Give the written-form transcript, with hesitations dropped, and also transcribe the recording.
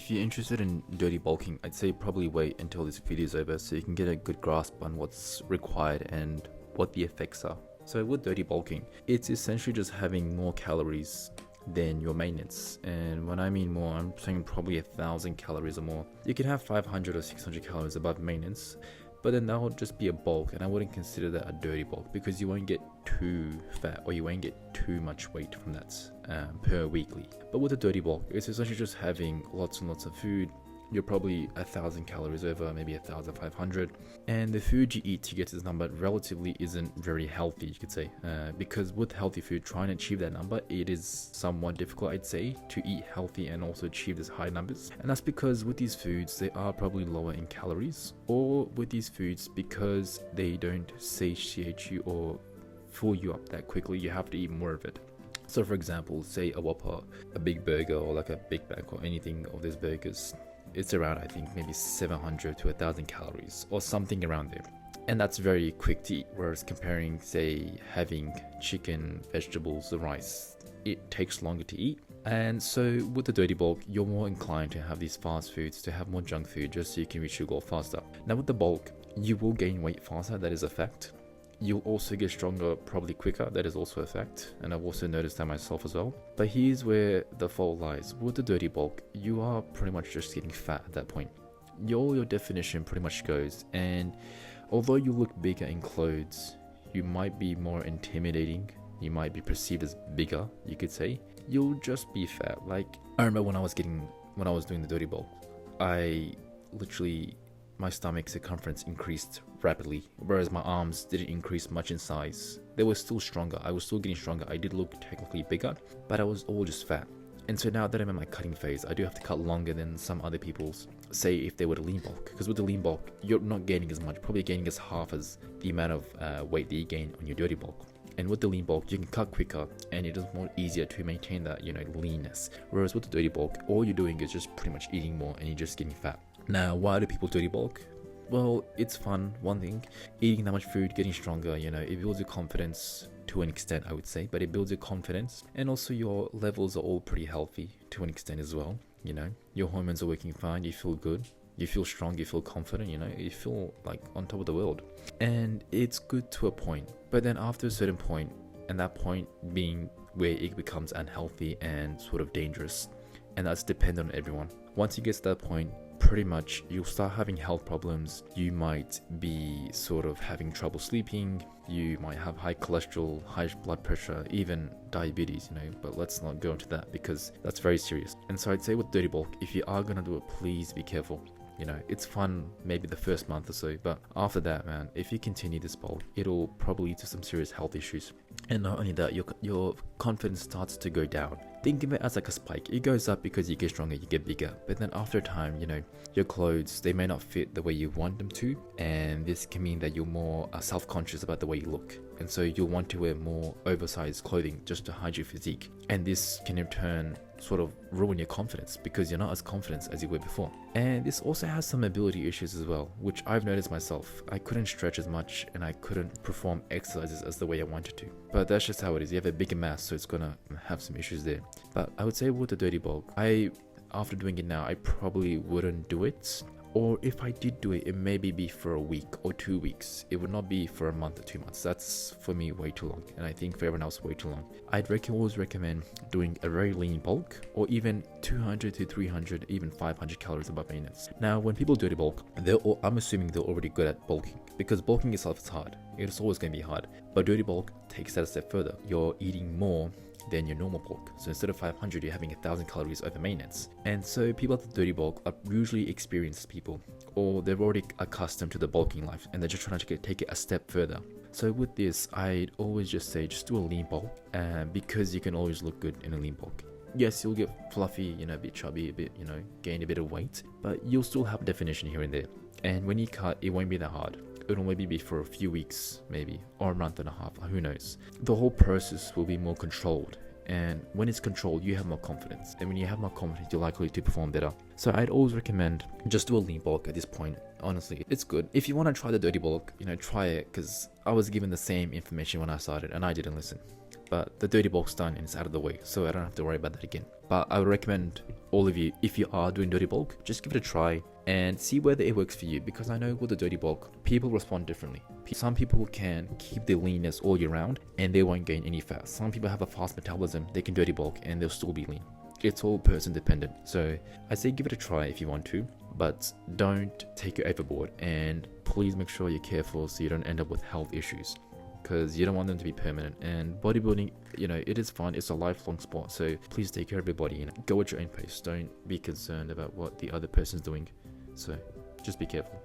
If you're interested in dirty bulking, I'd say probably wait until this video is over so you can get a good grasp on what's required and what the effects are. So with dirty bulking, it's essentially just having more calories than your maintenance. And when I mean more, I'm saying probably 1,000 calories or more. You can have 500 or 600 calories above maintenance, but then that would just be a bulk, and I wouldn't consider that a dirty bulk because you won't get too fat or you won't get too much weight from that per weekly. But with a dirty bulk, it's essentially just having lots and lots of food. You're probably 1,000 calories over, maybe 1,500, and the food you eat to get to this number relatively isn't very healthy, you could say, because with healthy food, trying to achieve that number, it is somewhat difficult, I'd say, to eat healthy and also achieve these high numbers. And that's because with these foods, they are probably lower in calories, or with these foods, because they don't satiate you or fill you up that quickly, you have to eat more of it. So for example, say a Whopper, a big burger, or like a Big Mac or anything of these burgers, it's around, I think, maybe 700 to 1,000 calories or something around there. And that's very quick to eat, whereas comparing, say, having chicken, vegetables, or rice, it takes longer to eat. And so with the dirty bulk, you're more inclined to have these fast foods, to have more junk food, just so you can reach your goal faster. Now with the bulk, you will gain weight faster, that is a fact. You'll also get stronger probably quicker, that is also a fact, and I've also noticed that myself as well. But here's where the fault lies. With the dirty bulk, you are pretty much just getting fat at that point. Your definition pretty much goes, and although you look bigger in clothes, you might be more intimidating, you might be perceived as bigger, you could say. You'll just be fat. Like, I remember when I was doing the dirty bulk, I literally, my stomach circumference increased rapidly, whereas my arms didn't increase much in size. They were still stronger, I was still getting stronger, I did look technically bigger, but I was all just fat. And so now that I'm in my cutting phase, I do have to cut longer than some other people's, say if they were to lean bulk, because with the lean bulk, you're not gaining as much, probably gaining as half as the amount of weight that you gain on your dirty bulk. And with the lean bulk, you can cut quicker and it is more easier to maintain that, leanness. Whereas with the dirty bulk, all you're doing is just pretty much eating more and you're just getting fat. Now, why do people dirty bulk? Well, it's fun, one thing. Eating that much food, getting stronger, it builds your confidence to an extent, I would say, but it builds your confidence. And also your levels are all pretty healthy to an extent as well, Your hormones are working fine, you feel good, you feel strong, you feel confident, you feel like on top of the world. And it's good to a point, but then after a certain point, and that point being where it becomes unhealthy and sort of dangerous, and that's dependent on everyone. Once you get to that point, pretty much you'll start having health problems. You might be sort of having trouble sleeping, you might have high cholesterol, high blood pressure, even diabetes, but let's not go into that because that's very serious. And so I'd say with dirty bulk, if you are gonna do it, please be careful. It's fun maybe the first month or so, but after that, man, if you continue this bulk, it'll probably lead to some serious health issues. And not only that, your confidence starts to go down. Think of it as like a spike. It goes up because you get stronger, you get bigger, but then after a time, your clothes, they may not fit the way you want them to, and this can mean that you're more self-conscious about the way you look, and so you'll want to wear more oversized clothing just to hide your physique, and this can in turn sort of ruin your confidence because you're not as confident as you were before. And this also has some mobility issues as well, which I've noticed myself. I couldn't stretch as much and I couldn't perform exercises as the way I wanted to, but that's just how it is. You have a bigger mass, so it's gonna have some issues there. But I would say with the dirty bulk, after doing it now, I probably wouldn't do it. Or if I did do it, it maybe be for a week or 2 weeks. It would not be for a month or 2 months. That's for me way too long, and I think for everyone else way too long. I'd always recommend doing a very lean bulk, or even 200 to 300, even 500 calories above maintenance. Now, when people dirty bulk, I'm assuming they're already good at bulking, because bulking itself is hard. It's always going to be hard. But dirty bulk takes that a step further. You're eating more than your normal bulk. So instead of 500, you're having 1,000 calories over maintenance. And so people at the dirty bulk are usually experienced people, or they're already accustomed to the bulking life and they're just trying to take it a step further. So with this, I'd always just say just do a lean bulk, because you can always look good in a lean bulk. Yes, you'll get fluffy, a bit chubby, a bit, gain a bit of weight, but you'll still have definition here and there. And when you cut, it won't be that hard. It'll maybe be for a few weeks, maybe, or a month and a half, who knows. The whole process will be more controlled, and when it's controlled, you have more confidence, and when you have more confidence, you're likely to perform better. So I'd always recommend just do a lean bulk at this point. Honestly, it's good. If you want to try the dirty bulk, try it, because I was given the same information when I started and I didn't listen. but the dirty bulk's done and it's out of the way, so I don't have to worry about that again. But I would recommend all of you, if you are doing dirty bulk, just give it a try and see whether it works for you, because I know with the dirty bulk, people respond differently. Some people can keep their leanness all year round and they won't gain any fat. Some people have a fast metabolism, they can dirty bulk and they'll still be lean. It's all person dependent. So I say give it a try if you want to, but don't take it overboard, and please make sure you're careful so you don't end up with health issues, because you don't want them to be permanent. And bodybuilding, it is fun, it's a lifelong sport, so please take care of your body and go at your own pace. Don't be concerned about what the other person's doing, so just be careful.